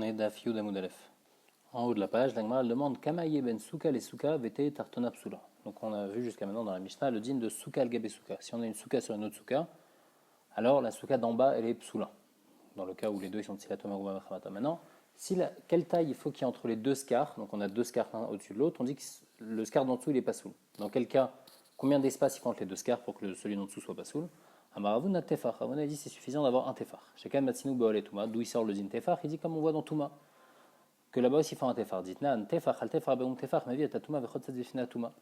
On est d'Af Yud Amud Aleph. En haut de la page, la Gemara demande Kamaye ben souka les souka vete tartona psula. Donc on a vu jusqu'à maintenant dans la Mishnah le din de souka al gabe souka. Si on a une souka sur une autre souka, alors la souka d'en bas elle est psula. Dans le cas où les deux ils sont tzilatoma ou machamata. Maintenant, quelle taille il faut qu'il y ait entre les deux scars, donc on a deux scars l'un au-dessus de l'autre, on dit que le scar d'en dessous il est pas soul. Dans quel cas, combien d'espace il faut entre les deux scars pour que celui d'en dessous soit pas soul? Amaravun a tefar. On a dit c'est suffisant d'avoir un tefar. Chacun matsinu baol et tuma. D'où il sort le din tefar? Il dit comme on voit dans Touma que là-bas aussi il faut un tefar. Dit nan tefar al tefar beum tefar ma vie at tuma vechot tzedifina tuma.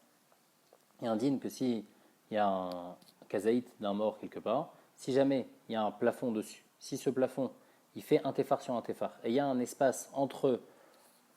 Il y a un din que si il y a un kazaït d'un mort quelque part, si jamais il y a un plafond dessus, si ce plafond il fait un tefar sur un tefar et il y a un espace entre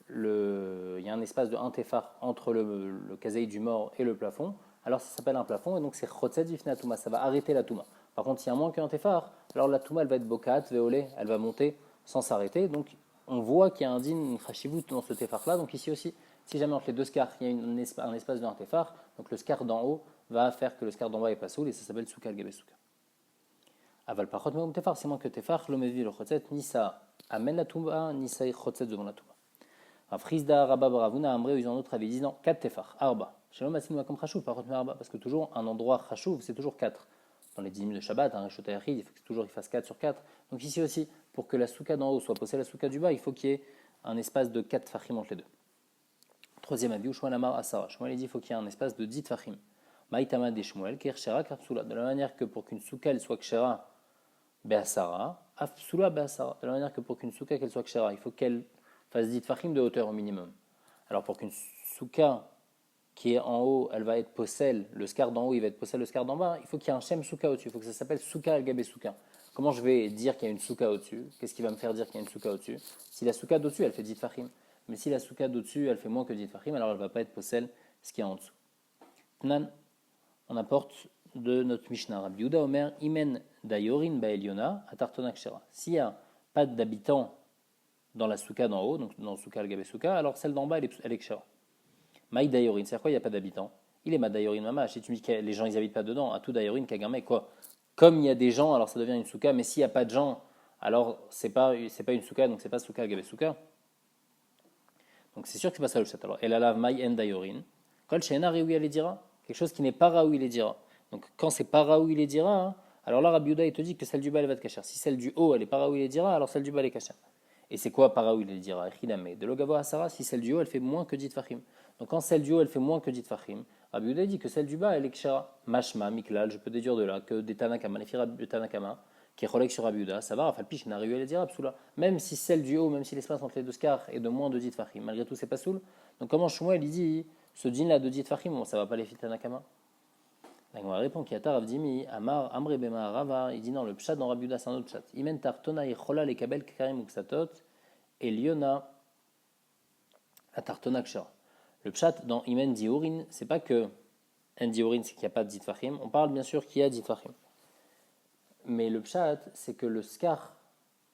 il y a un espace de un tefar entre le kazaït du mort et le plafond, alors ça s'appelle un plafond et donc c'est chotzet vifna touma, ça va arrêter la touma. Par contre, s'il y a moins qu'un tefar, alors la touma elle va être bokat, veolé, elle va monter sans s'arrêter. Donc on voit qu'il y a un din, une chashivut dans ce tefar là. Donc ici aussi, si jamais entre les deux scars il y a un espace de un tefar, donc le scar d'en haut va faire que le scar d'en bas est pas soul et ça s'appelle souka al souka. Aval pachot meum tefar, c'est moins que tefar, lo mevi le chotzet, ni ça amène la touma, ni ça chotzet devant la touma. Frisda, Rabba, Baravuna, Amré, ils ont un autre avis, disant 4 tefar, arba. Shalom Asin comme Chashuv, par contre, arba, parce que toujours un endroit Chashuv, c'est toujours 4. Dans les 10 de Shabbat, un Rishot Hayachid, il faut que toujours il fasse 4 sur 4. Donc ici aussi, pour que la souka d'en haut soit posée à la souka du bas, il faut qu'il y ait un espace de 4 tfachim entre les deux. Troisième avis, Shmuel Amar Asara. Shmuel dit qu'il faut qu'il y ait un espace de 10 tfachim. Maïtama de Shmuel, Kirchera, Karpsula. De la manière que pour qu'une souka soit Kshera, Beasara, Afsula, Beasara. De la manière que pour qu'une souka qu'elle soit Kshera, il faut qu'elle fasse 10 tfachim de hauteur au minimum. Alors pour qu'une souka qui est en haut, elle va être possèle, le scar d'en haut, il va être possèle le scar d'en bas, il faut qu'il y ait un shem souka au-dessus, il faut que ça s'appelle souka al gabe souka. Comment je vais dire qu'il y a une souka au-dessus? Qu'est-ce qui va me faire dire qu'il y a une souka au-dessus? Si la souka d'au-dessus, elle fait 10 fachim, mais si la souka d'au-dessus, elle fait moins que 10 fachim, alors elle ne va pas être possèle ce qu'il y a en dessous. Tnan, on apporte de notre Mishnah, Rabbi Yehuda Omer, Imen dayorin baeliona, atartona kshera. S'il n'y a pas d'habitants dans la souka d'en haut, donc dans le souka al gabe souka, alors celle d'en bas, elle est kshera. Maï dayorin, c'est-à-dire quoi? Il n'y a pas d'habitants. Il est ma dayorin mamash. Si tu me dis que les gens ils habitent pas dedans, à tout dayorin kagamé quoi. Comme il y a des gens, alors ça devient une souka, mais s'il n'y a pas de gens, alors c'est pas une souka, donc c'est pas souka gabe souka. Donc c'est sûr que c'est pas ça le chat. Alors elle a la maï en dayorin. Kol shena reoui les dira, quelque chose qui n'est pas raoui les dira. Donc quand c'est pas raoui les dira, hein, alors là Rabbi Yehuda il te dit que celle du bas elle va être cachère. Si celle du haut elle est pas raoui les dira, alors celle du bas elle est cachère. Et c'est quoi paraoui les dira? De l'ogavo à Sarah, si celle du haut elle fait moins que 10 fachim. Donc quand celle du haut elle fait moins que 10 fachim, Rabbi Yehuda dit que celle du bas elle est kshara. Mashma, Miklal, je peux déduire de là que des Tanakama, les filles de Tanakama, qui est relègue sur Rabbi Yehuda, ça va, Rafalpish n'a réussi à les dire psoula. Même si celle du haut, même si l'espace entre les deux scars est de moins de 10 fachim, malgré tout c'est pas soul. Donc comment Shmuel il dit ce din là de 10 fachim, bon, ça va pas les filles de Tanakama? La Gemara répond qu'il y a Avdimi, Amar, Amre Bema, Rava, il dit non, le pshat dans Rabbi Yehuda c'est un autre pshat. Imen tartona yichola les kabel karim uksatot. Et Liona Atartona Kshara. Le pshat dans Imen Diorin, c'est pas que un Diorin, c'est qu'il n'y a pas de Zitfachim. On parle bien sûr qu'il y a Zitfachim. Mais le pshat, c'est que le scar,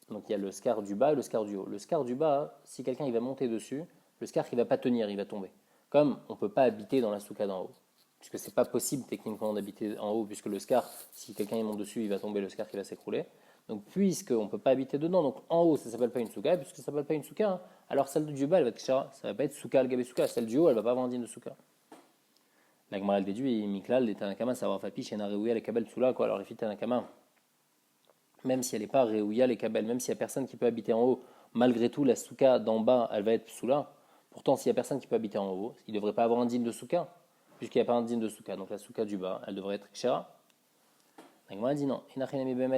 donc il y a le scar du bas et le scar du haut. Le scar du bas, si quelqu'un il va monter dessus, le scar il va pas tenir, il va tomber. Comme on ne peut pas habiter dans la souka d'en haut. Puisque c'est pas possible techniquement d'habiter en haut, puisque le scar, si quelqu'un il monte dessus, il va tomber, le scar il va s'écrouler. Donc, puisqu'on ne peut pas habiter dedans, donc en haut, ça ne s'appelle pas une souka, puisque ça ne s'appelle pas une souka, hein, alors celle du bas, elle va être kshara, ça ne va pas être souka al gabe souka, celle du haut, elle ne va pas avoir un digne de souka. La Gemara déduit, Miklal, les Tanakama, ça va fapiche, et na réouya les kabel soula, quoi, alors les filles Tanakama, même si elle n'est pas réouya les kabel, même s'il n'y a personne qui peut habiter en haut, malgré tout, la souka d'en bas, elle va être soula. Pourtant, s'il n'y a personne qui peut habiter en haut, il ne devrait pas avoir un digne de souka, puisqu'il n'y a pas un digne de souka, donc la souka du bas, elle devrait être kshara. La Gemara dit non.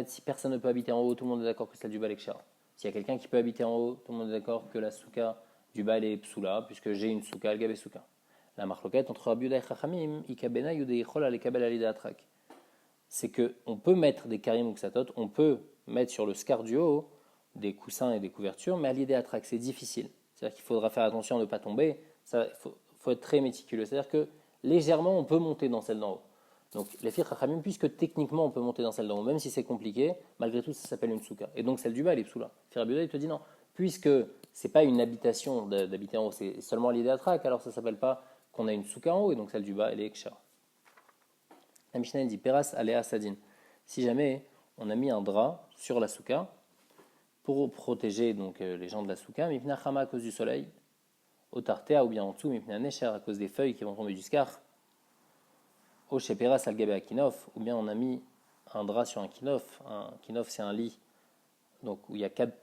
Si personne ne peut habiter en haut, tout le monde est d'accord que celle du bas est kshara. S'il y a quelqu'un qui peut habiter en haut, tout le monde est d'accord que la souka du bas est psoula, puisque j'ai une souka, al gabe souka. La marloquette entre Rabbi Yehuda et Chachamim, ikabena yudeichol alekabel alida atrak. C'est que on peut mettre des karim ou ksatot, on peut mettre sur le scar du haut des coussins et des couvertures, mais alida atrak, c'est difficile. C'est-à-dire qu'il faudra faire attention à ne pas tomber. Il faut être très méticuleux. C'est-à-dire que légèrement, on peut monter dans celle d'en haut. Donc les filles Chachamim, puisque techniquement on peut monter dans celle d'en haut, même si c'est compliqué, malgré tout ça s'appelle une souka. Et donc celle du bas elle est psoula. Rabbi Yehuda il te dit non, puisque c'est pas une habitation d'habiter en haut, c'est seulement l'idée atrak, alors ça s'appelle pas qu'on a une souka en haut, et donc celle du bas elle est kshara. La Mishnah dit Peras alea sadin. Si jamais on a mis un drap sur la souka, pour protéger donc les gens de la souka, mipna chama à cause du soleil, au tartea ou bien en dessous, mipna necher à cause des feuilles qui vont tomber du scar, au shepera salgabe à kinof, ou bien on a mis un drap sur un kinof. Un kinof c'est un lit donc où il y a 4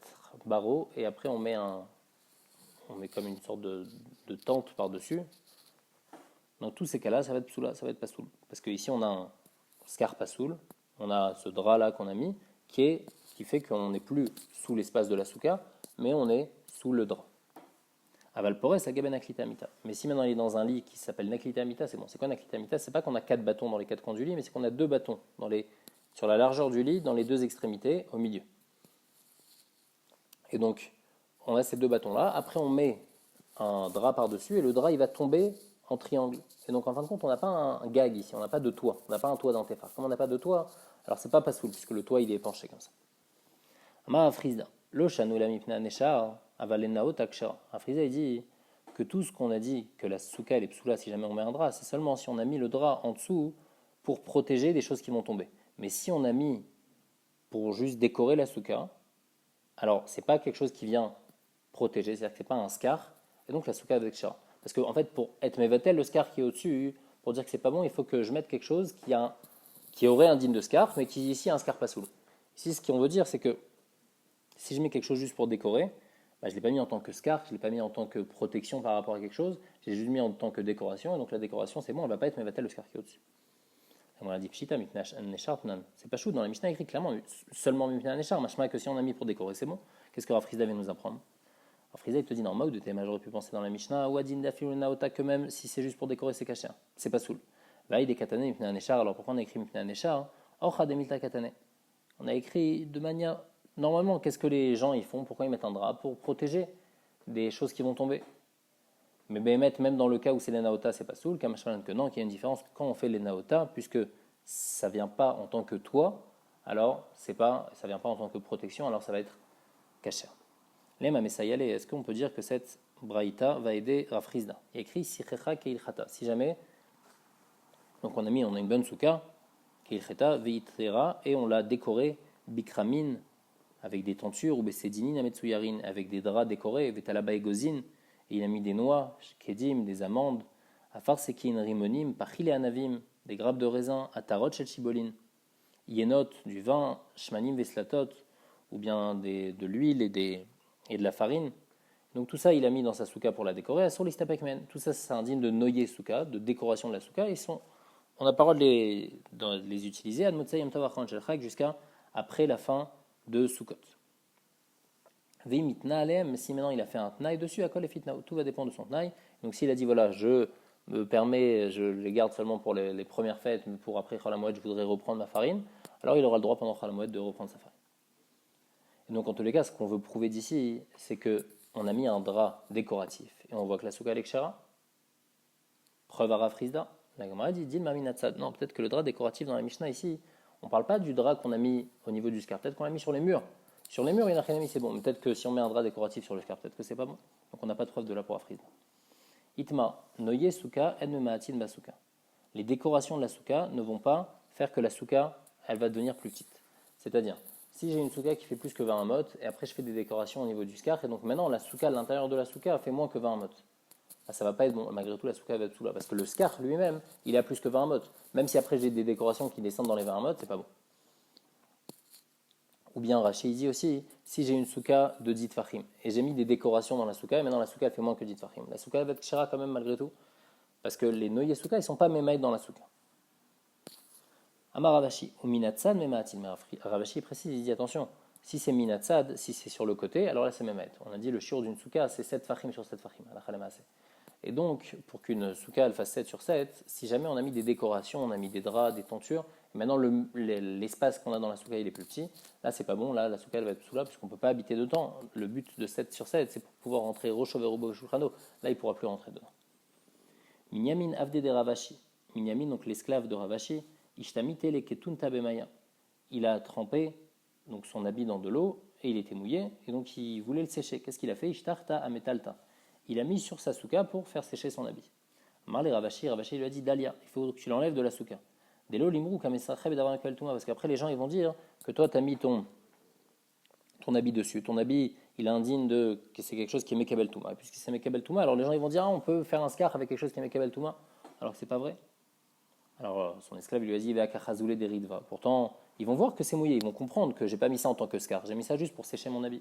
barreaux et après on met comme une sorte de tente par-dessus. Dans tous ces cas-là, ça va être psoula, ça va être pasoul. Parce qu'ici on a un scar pasoul, on a ce drap là qu'on a mis qui fait qu'on n'est plus sous l'espace de la souka, mais on est sous le drap. Aval poré, ça gabe naklita amita. Mais si maintenant il est dans un lit qui s'appelle naklita amita, c'est bon. C'est quoi naklita amita? C'est pas qu'on a 4 bâtons dans les 4 coins du lit, mais c'est qu'on a 2 bâtons sur la largeur du lit, dans les 2 extrémités, au milieu. Et donc, on a ces 2 bâtons-là. Après, on met un drap par-dessus et le drap, il va tomber en triangle. Et donc, en fin de compte, on n'a pas un gag ici, on n'a pas de toit. On n'a pas un toit d'antéphare. Comme on n'a pas de toit, alors c'est pas pasoul, puisque le toit, il est penché comme ça. Ama Afrizda. Lo shanu la mipna neshar, avalenao takshara. Afrizda, il dit que tout ce qu'on a dit, que la souka, elle est psoula si jamais on met un drap, c'est seulement si on a mis le drap en dessous pour protéger des choses qui vont tomber. Mais si on a mis pour juste décorer la souka, alors c'est pas quelque chose qui vient protéger, c'est-à-dire que c'est pas un scar, et donc la souka avec shara. Parce qu'en fait, pour être mevatel, le scar qui est au-dessus, pour dire que c'est pas bon, il faut que je mette quelque chose qui aurait un digne de scar, mais qui ici a un scar pasoul. Ici, ce qu'on veut dire, c'est que si je mets quelque chose juste pour décorer, je ne l'ai pas mis en tant que scar, je ne l'ai pas mis en tant que protection par rapport à quelque chose, j'ai juste mis en tant que décoration, et donc la décoration, c'est bon, elle ne va pas être mevatel le scar qui est au-dessus. On a dit pshita, c'est pas chou, dans la Mishnah écrit clairement seulement mipna neshar, machma que si on a mis pour décorer, c'est bon. Qu'est-ce que Rav Frizda vient nous apprendre? Rav Frizda, il te dit non, Maoud, j'aurais pu penser dans la Mishnah, Wadin dafiru naota, que même si c'est juste pour décorer, c'est caché, c'est pas soul. Là, il est katane mipna neshar, alors pourquoi on a écrit mipna neshar? Orcha demilta katane. On a écrit de manière. Normalement, qu'est-ce que les gens ils font? Pourquoi ils mettent un drap? Pour protéger des choses qui vont tomber. Mais même dans le cas où c'est les naota, c'est pas soul, kamashmalan que non, qu'il y a une différence quand on fait les naota, puisque ça vient pas en tant que toit, alors ça vient pas en tant que protection, alors ça va être kasher. Les mamessayale, est-ce qu'on peut dire que cette braïta va aider Rav Frizda? Il y a écrit sichecha keilchata. Si jamais, donc on a une bonne souka, keilchata veitrera, et on l'a décoré bikramin, avec des tentures, ou bessedinin ametsuyarin, avec des draps décorés, vetalaba egozin, et il a mis des noix, kedim, des amandes, afar sekin rimonim, pachile anavim, des grappes de raisin, atarot shel shibolin, yenot, du vin, shmanim veslatot, ou bien de l'huile et de la farine. Donc tout ça, il a mis dans sa souka pour la décorer, sur l'istapekmen. Tout ça, c'est indigne de noyer souka, de décoration de la souka, on a parole de les utiliser, ad motzei yom tov achron shel chag, jusqu'à après la fin de Sukkot. Veimitna alem, si maintenant il a fait un tnaï dessus, à kol et fitna, tout va dépendre de son tnaï. Donc s'il a dit voilà, je me permets, je les garde seulement pour les premières fêtes, mais pour après Chol HaMoed, je voudrais reprendre ma farine, alors il aura le droit pendant Chol HaMoed de reprendre sa farine. Et donc en tous les cas, ce qu'on veut prouver d'ici, c'est que on a mis un drap décoratif et on voit que la souka est kshara. Preuve à Rav Frizda. La Gemara dit Dil Maminatzad. Non, peut-être que le drap décoratif dans la Mishnah ici, on ne parle pas du drap qu'on a mis au niveau du scar, peut-être qu'on l'a mis sur les murs. Sur les murs, il y en a rien mis, c'est bon. Mais peut-être que si on met un drap décoratif sur le scar, peut-être que c'est pas bon. Donc on n'a pas de preuve de la pour Rav Frizda. Itma, noye souka, en maatin basuka. Les décorations de la souka ne vont pas faire que la souka, elle va devenir plus petite. C'est-à-dire, si j'ai une souka qui fait plus que 20 amot, et après je fais des décorations au niveau du scar, et donc maintenant la souka, l'intérieur de la souka fait moins que 20 amot. Ça va pas être bon. Malgré tout, la souka va être sous là. Parce que le scar lui-même, il a plus que 20 amot. Même si après j'ai des décorations qui descendent dans les 20 amot, c'est pas bon. Ou bien Rashi dit aussi, si j'ai une souka de 10 tfachim, et j'ai mis des décorations dans la souka, et maintenant la souka elle fait moins que 10 tfachim. La souka va être kshara quand même malgré tout. Parce que les noyés souka, ils sont pas mémaïd dans la souka. Amar Ravashi, ou minatzad memaatil. Mais Ravashi précise, il dit attention, si c'est minatzad, si c'est sur le côté, alors là c'est mémaïd. On a dit le shiur d'une souka, c'est 7 tfachim sur 7 tfachim. Et donc, pour qu'une souka elle fasse 7 sur 7, si jamais on a mis des décorations, on a mis des draps, des tentures, et maintenant l'espace qu'on a dans la souka il est plus petit, là c'est pas bon, là la souka elle va être sous là, puisqu'on ne peut pas habiter dedans. Le but de 7 sur 7, c'est pour pouvoir rentrer Rochoverobo Shulchano. Là il ne pourra plus rentrer dedans. Minyamin Avde de Ravashi. Minyamin, donc l'esclave de Ravashi, Ishtamite le Ketun Tabemaya. Il a trempé donc, son habit dans de l'eau, et il était mouillé, et donc il voulait le sécher. Qu'est-ce qu'il a fait? Ishtarta Ametalta. Il a mis sur sa souka pour faire sécher son habit. Marley Ravashi lui a dit Dalia, il faut que tu l'enlèves de la souka. Delo limrou kamesacheb d'avoir un kaltouma, parce qu'après les gens ils vont dire que toi tu as mis ton ton habit dessus. Ton habit, il est indigne que c'est quelque chose qui est Mekabel Touma. Et puisque c'est Mekabel Touma, alors les gens ils vont dire on peut faire un scar avec quelque chose qui est Mekabel Touma, alors que c'est pas vrai. Alors son esclave il lui a dit Ve'akachazoulé des ridva. Pourtant, ils vont voir que c'est mouillé, ils vont comprendre que j'ai pas mis ça en tant que scar, j'ai mis ça juste pour sécher mon habit.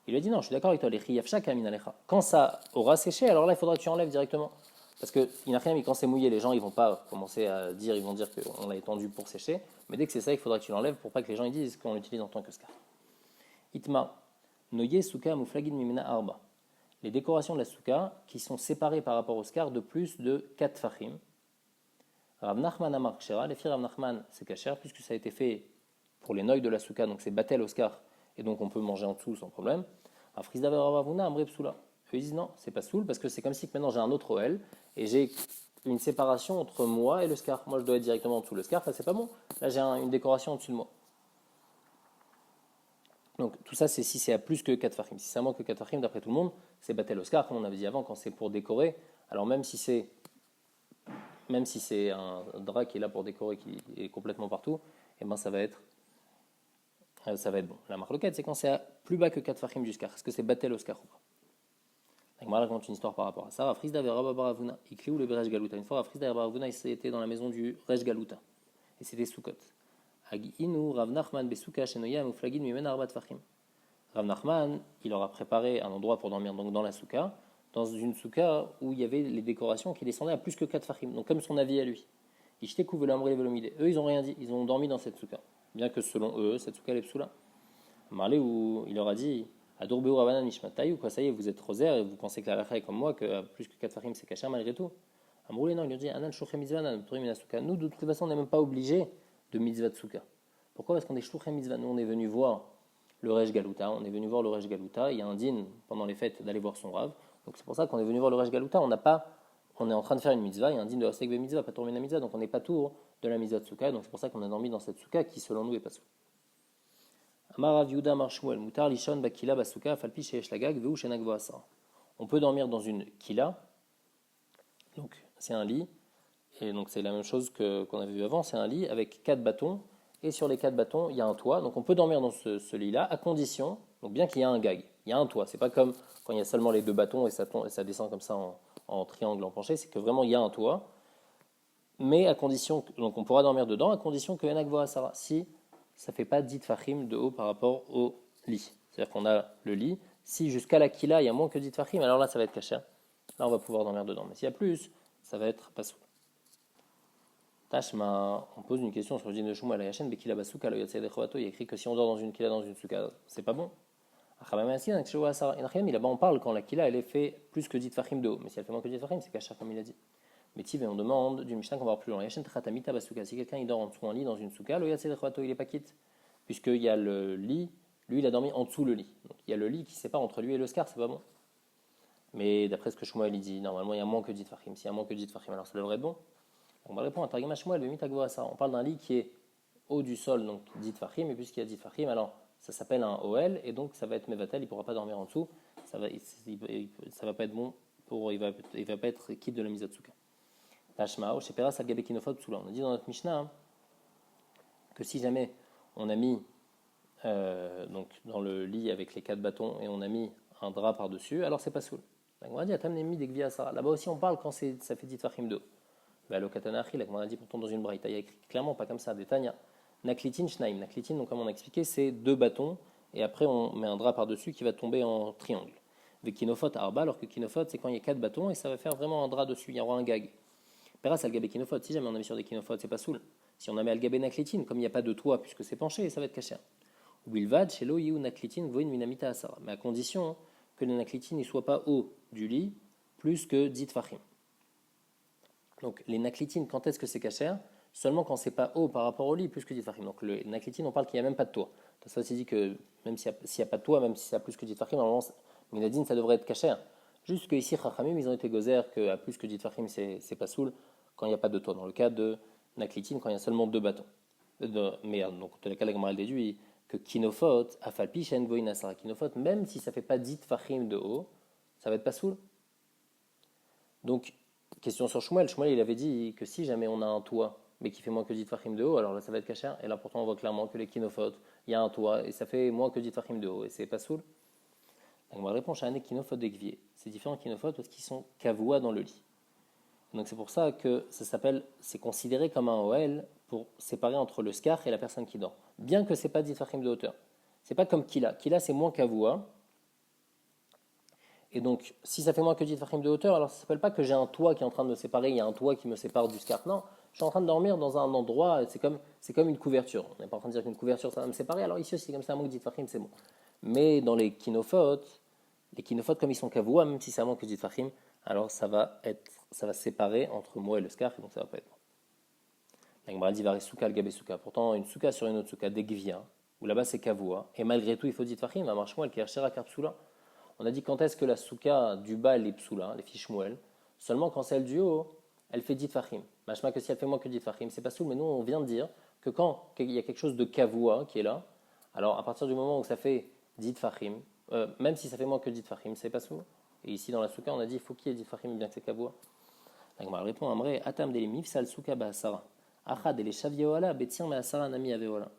Il lui a dit non, je suis d'accord avec toi, les chiyafsha kamin alecha. Quand ça aura séché, alors là il faudra que tu enlèves directement. Parce qu'il n'a rien mis quand c'est mouillé, les gens ils vont pas commencer à dire, ils vont dire qu'on l'a étendu pour sécher. Mais dès que c'est ça, il faudra que tu l'enlèves pour pas que les gens ils disent qu'on l'utilise en tant que scar. Itma, noye souka muflagin mimena arba. Les décorations de la souka qui sont séparées par rapport au scar de plus de 4 fachim. Rav Nachman amar kshera, les filles Rav Nachman c'est kasher puisque ça a été fait pour les noyaux de la souka, donc c'est batel au scar et donc on peut manger en dessous sans problème. Afrizda veravavuna amre psula. Eux ils disent non, c'est pas soul parce que c'est comme si maintenant j'ai un autre OL et j'ai une séparation entre moi et le scar. Moi je dois être directement en dessous le scar, ça c'est pas bon. Là j'ai une décoration au-dessus de moi. Donc tout ça c'est si c'est à plus que 4 fachim. Si c'est à moins que 4 fachim, d'après tout le monde, c'est batel au scar comme on avait dit avant quand c'est pour décorer. Alors même si c'est un drap qui est là pour décorer, qui est complètement partout, et ben ça va être bon. La marloquette, c'est quand c'est à plus bas que 4 fachim du scar. Est-ce que c'est batel au scar ou pas? Donc moi, je raconte une histoire par rapport à ça. Rafrizda veraba baravuna, ikliou le berej galuta. Une fois, Rafrizda baravuna, il était dans la maison du rej galuta, et c'était Sukkot. Inu Rav Nachman besuka shenoya muflagin mimen arbat fachim. Rav Nachman, il leur a préparé un endroit pour dormir donc dans la souka, dans une souka où il y avait les décorations qui descendaient à plus que 4 fachim, donc comme son avis à lui. Ishteku velamri velomide. Eux, ils n'ont rien dit, ils ont dormi dans cette souka. Bien que selon eux, cette souka est psoula. Marlé où il leur a dit Adorbeo Ravanan Nishmatai, ou quoi, ça y est, vous êtes rosaire et vous pensez que la racha est comme moi, que plus que 4 fachim c'est caché malgré tout. Amroulé, non, il leur dit Anan Shochem Mitzvanan, nous, de toute façon, on n'est même pas obligé de mitzvah de souka. Pourquoi? Parce qu'on est Shochem Mitzvah. Nous, on est venu voir le Rej Galuta, il y a un din pendant les fêtes d'aller voir son rave, donc c'est pour ça qu'on est venu voir le Rej Galuta, on est en train de faire une mitzvah, il y a un din de Hasek mitzvah, pas tourner la mitzvah, donc on n'est pas tour de la mitzvah de souka, donc c'est pour ça qu'on a dormi dans cette souka qui selon nous est pas sous. Amarav Yuda Marshmuel Mutar Lishon Bakila Basuka Falpi Sheesh Lagag Veu Shenak Voasa. On peut dormir dans une kila, donc c'est un lit, et donc c'est la même chose qu'on avait vu avant, c'est un lit avec 4 bâtons, et sur les 4 bâtons, il y a un toit. Donc on peut dormir dans ce lit-là, à condition, donc bien qu'il y ait un gag, il y a un toit. C'est pas comme quand il y a seulement les 2 bâtons et ça descend comme ça en triangle, en penché, c'est que vraiment il y a un toit. Mais à condition, donc on pourra dormir dedans, à condition que Yanak voa Sarah, si ça ne fait pas 10 fachim de haut par rapport au lit. C'est-à-dire qu'on a le lit, si jusqu'à la kila il y a moins que 10 fachim, alors là ça va être caché. Là on va pouvoir dormir dedans. Mais s'il y a plus, ça va être pas sous. Tashma, on pose une question sur le dîner de Shmuel, la chaîne Bekila Basuka, le Yatsé de Chovato, il y a écrit que si on dort dans une kila, dans une souka, c'est pas bon. Là-bas on parle quand la kila elle est fait plus que 10 fachim de haut, mais si elle fait moins que 10 fachim, c'est caché comme il a dit. Mais Tiv, on demande d'une Mishnah qu'on va voir plus loin. Yachem Tratamita Basuka, si quelqu'un il dort en dessous un lit dans une souka, le Yatsé de Chovato, il est pas quitte, puisqu'il y a le lit, lui il a dormi en dessous le lit. Donc il y a le lit qui sépare entre lui et le scar, c'est pas bon. Mais d'après ce que Shmuel il dit, normalement il y a moins que 10 fachim. S'il y a moins que 10 fachim, alors ça devrait être bon. On va répondre à Targum Shmuel, on parle d'un lit qui est haut du sol, donc dit fachim, et puisqu'il y a dit fachim, alors ça s'appelle un OL, et donc ça va être mevatel, il ne pourra pas dormir en dessous, ça va pas être bon, il va pas être quitte de la mise à tsuka. Tashmao, chez Peras, Al-Gabe Kinofot, on a dit dans notre Mishnah que si jamais on a mis donc dans le lit avec les 4 bâtons et on a mis un drap par-dessus, alors c'est pas soul. On va dire, là-bas aussi on parle quand ça fait dit fachim de haut. Le katanachi, là, comme on a dit pourtant dans une braïta, il y a écrit clairement, pas comme ça, des tanya. Naklitin shnaim. Naklitin, donc comme on a expliqué, c'est 2 bâtons, et après on met un drap par-dessus qui va tomber en triangle. Avec kinofot arba, alors que kinofot, c'est quand il y a 4 bâtons, et ça va faire vraiment un drap dessus, il y aura un gag. Peras al-gabé kinofot, si jamais on a mis sur des kinofot, c'est pas soul. Si on a mis al-gabé naklitin, comme il n'y a pas de toit, puisque c'est penché, ça va être caché. Wilvad, shelo yiu naklitin, voin minamita asara. Mais à condition que le naklitin ne soit pas haut du lit, plus que 10 fachim. Donc les naklitines, quand est-ce que c'est cachère? Seulement quand c'est pas haut par rapport au lit, plus que 10 fachim. Donc les naklitines, on parle qu'il n'y a même pas de toit. Ça c'est dit que même s'il n'y a pas de toit, même si ça a plus que 10 fachim, normalement, minadine, ça devrait être cachère. Juste que ici, Chachamim, ils ont été gozer qu'à plus que 10 fachim, c'est pas soul quand il n'y a pas de toit. Dans le cas de naklitine, quand il y a seulement 2 bâtons. Mais donc, dans le cas de la Gemara, elle déduit que kinofot, afalpi, shen boinasara, kinofot, même si ça fait pas 10 fachim de haut, ça va être pas soul. Donc, question sur Shmuel. Shmuel, il avait dit que si jamais on a un toit mais qui fait moins que 10 tfachim de haut, alors là ça va être kasher. Et là pourtant on voit clairement que les kinofot, il y a un toit et ça fait moins que 10 tfachim de haut et c'est pas soul. Donc on va répondre à un kinofot d'Egvier. C'est différent kinofot parce qu'ils sont kavoua dans le lit. Donc c'est pour ça que ça s'appelle, c'est considéré comme un OL pour séparer entre le scar et la personne qui dort. Bien que c'est pas 10 tfachim de hauteur. C'est pas comme Kila. Kila c'est moins kavoua. Et donc, si ça fait moins que 10 tfachim de hauteur, alors ça ne s'appelle pas que j'ai un toit qui est en train de me séparer, il y a un toit qui me sépare du scar. Non, je suis en train de dormir dans un endroit, c'est comme une couverture. On n'est pas en train de dire qu'une couverture, ça va me séparer. Alors ici aussi, comme ça, un manque de 10 tfachim, c'est bon. Mais dans les kinophotes, comme ils sont kavoua, même si c'est un manque de 10 tfachim, alors ça va séparer entre moi et le scar, et donc ça ne va pas être bon. La Gemara dit varie souka al gabé souka. Pourtant, une souka sur une autre souka, d'Egvia, où là-bas c'est kavoua, et malgré tout, il faut 10 tfachim, la marche moi, elle kershera karpsula. On a dit quand est-ce que la souka du bas elle est psoula, les fiches mouelles, seulement quand celle du haut, elle fait 10 tfachim. Machma que si elle fait moins que 10 tfachim, c'est pas soul, mais nous on vient de dire que quand il y a quelque chose de kavoua qui est là, alors à partir du moment où ça fait 10 tfachim, même si ça fait moins que 10 tfachim, c'est pas soul. Et ici dans la souka, on a dit il faut qu'il y ait 10 tfachim, bien que c'est kavoua. Donc on répond Amré, Atam deli mifsal souka ba'asara. Achad deli shavyeoala, betir me'asara nami aveola.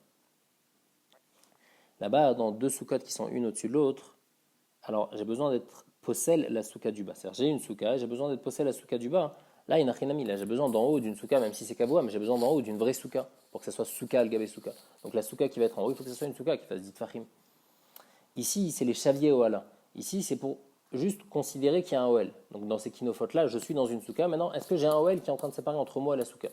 Là-bas, dans deux soukottes qui sont une au-dessus de l'autre, alors j'ai besoin d'être possèle la souka du bas. C'est-à-dire j'ai une souka, j'ai besoin d'être possèle la souka du bas. Là, il y a un là j'ai besoin d'en haut d'une souka, même si c'est kavoua, mais j'ai besoin d'en haut d'une vraie souka, pour que ça soit souka al-gabé souka. Donc la souka qui va être en haut, il faut que ce soit une souka qui fasse 10 tfachim. Ici, c'est les chaviers oala. Ici, c'est pour juste considérer qu'il y a un OL. Donc dans ces kinophotes-là, je suis dans une souka. Maintenant, est-ce que j'ai un OL qui est en train de séparer entre moi et la souka?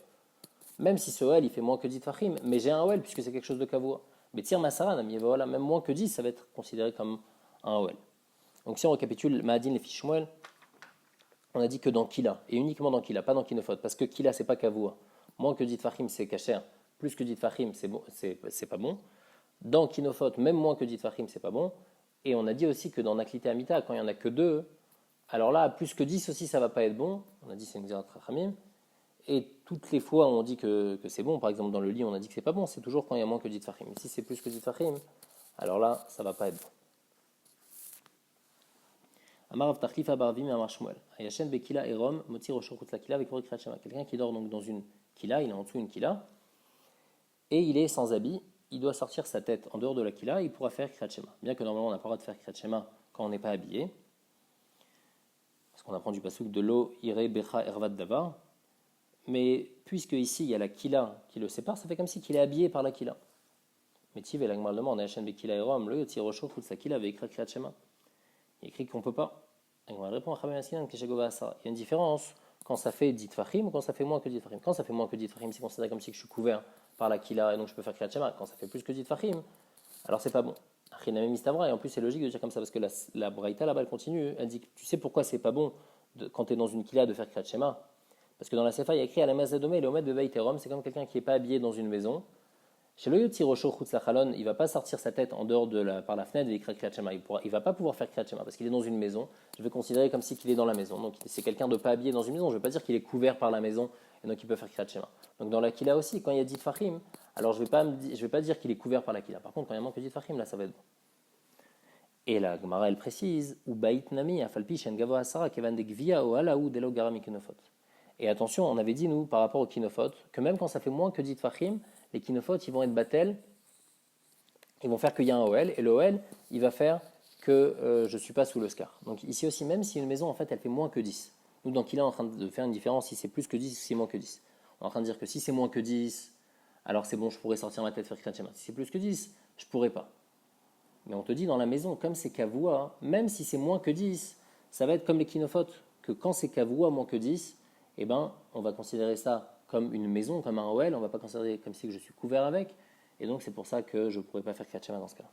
Même si ce OL, il fait moins que 10 tfachim, mais j'ai un OL puisque c'est quelque chose de kavoua. Mais tire masara, voilà, même moins que 10, ça va être considéré comme un OL. Donc si on récapitule Mahadin les fiches Shmuel, on a dit que dans Kila, et uniquement dans Kila, pas dans Kinofot, parce que Kila c'est pas kavoua. Moins que 10 tfachim c'est kasher, plus que 10 tfachim c'est bon, c'est pas bon. Dans Kinofot, même moins que 10 tfachim c'est pas bon. Et on a dit aussi que dans Naklité Amita, quand il n'y en a que 2, alors là, plus que 10 aussi ça va pas être bon. On a dit c'est une Xerat Rachamim. Et toutes les fois où on dit que c'est bon, par exemple dans le lit on a dit que c'est pas bon, c'est toujours quand il y a moins que 10 tfachim. Mais si c'est plus que 10 tfachim, alors là ça va pas être bon. Amarav Tarkifa Barvim et Amar Shmuel. Ayashen Bekila et Rom, Motir Oshokut la Kila avec Rokrat Shema. Quelqu'un qui dort donc dans une Kila, il est en dessous d'une Kila, et il est sans habit, il doit sortir sa tête en dehors de la Kila, il pourra faire Krat Shema. Bien que normalement on n'a pas le droit de faire Krat Shema quand on n'est pas habillé, parce qu'on apprend du pasouk de l'eau Ire Becha Ervat Davar, mais puisque ici il y a la Kila qui le sépare, ça fait comme si qu'il est habillé par la Kila. Mais Tiv et l'Agmal demande Ayashen Bekila et Rom, le Yotir Oshokut la Kila avec Krat Shema. Il écrit qu'on ne peut pas. Il y a une différence quand ça fait 10 tfachim ou quand ça fait moins que 10 tfachim. Quand ça fait moins que 10 tfachim, c'est considéré comme si je suis couvert par la kila et donc je peux faire kriyat shema. Quand ça fait plus que 10 tfachim, alors c'est pas bon. Et en plus c'est logique de dire comme ça parce que la braïta là-bas elle continue. Elle dit tu sais pourquoi c'est pas bon quand tu es dans une kila de faire kriyat shema? Parce que dans la sefa il y a écrit à la mazadome et le omet de veiterom, c'est comme quelqu'un qui n'est pas habillé dans une maison. Chez le Yotir Osho Chutz Lachalon, il ne va pas sortir sa tête en dehors par la fenêtre et écrire Kriyat Shema. Il ne va pas pouvoir faire Kriyat Shema parce qu'il est dans une maison. Je vais considérer comme si qu'il est dans la maison. Donc c'est quelqu'un de pas habillé dans une maison. Je ne veux pas dire qu'il est couvert par la maison et donc il peut faire Kriyat Shema. Donc dans la Kila aussi, quand il y a 10 Fahim, alors je ne vais pas dire qu'il est couvert par la Kila. Par contre, quand il y a moins que 10 Fahim, là ça va être bon. Et la Gemara elle précise ou Bait Nami Afalpi Shen Gavo Asara Kevan de Gvia ou Alaou Delo Garami Kinofot. Et attention, on avait dit nous par rapport au Kinofot que même quand ça fait moins que 10 Fahim, les Kinofot ils vont être battel. Ils vont faire qu'il y a un OL, et le OL, il va faire que je ne suis pas sous le scar. Donc ici aussi, même si une maison, en fait, elle fait moins que 10, nous, donc il est en train de faire une différence si c'est plus que 10 ou si c'est moins que 10. On est en train de dire que si c'est moins que 10, alors c'est bon, je pourrais sortir ma tête faire Kriyat Shema. Si c'est plus que 10, je ne pourrais pas. Mais on te dit dans la maison, comme c'est kavoua, même si c'est moins que 10, ça va être comme les kinophotes, que quand c'est kavoua moins que 10, eh ben, on va considérer ça comme une maison, comme un OL, on ne va pas considérer comme si je suis couvert avec. Et donc, c'est pour ça que je ne pourrais pas faire Kriyat Shema dans ce cas.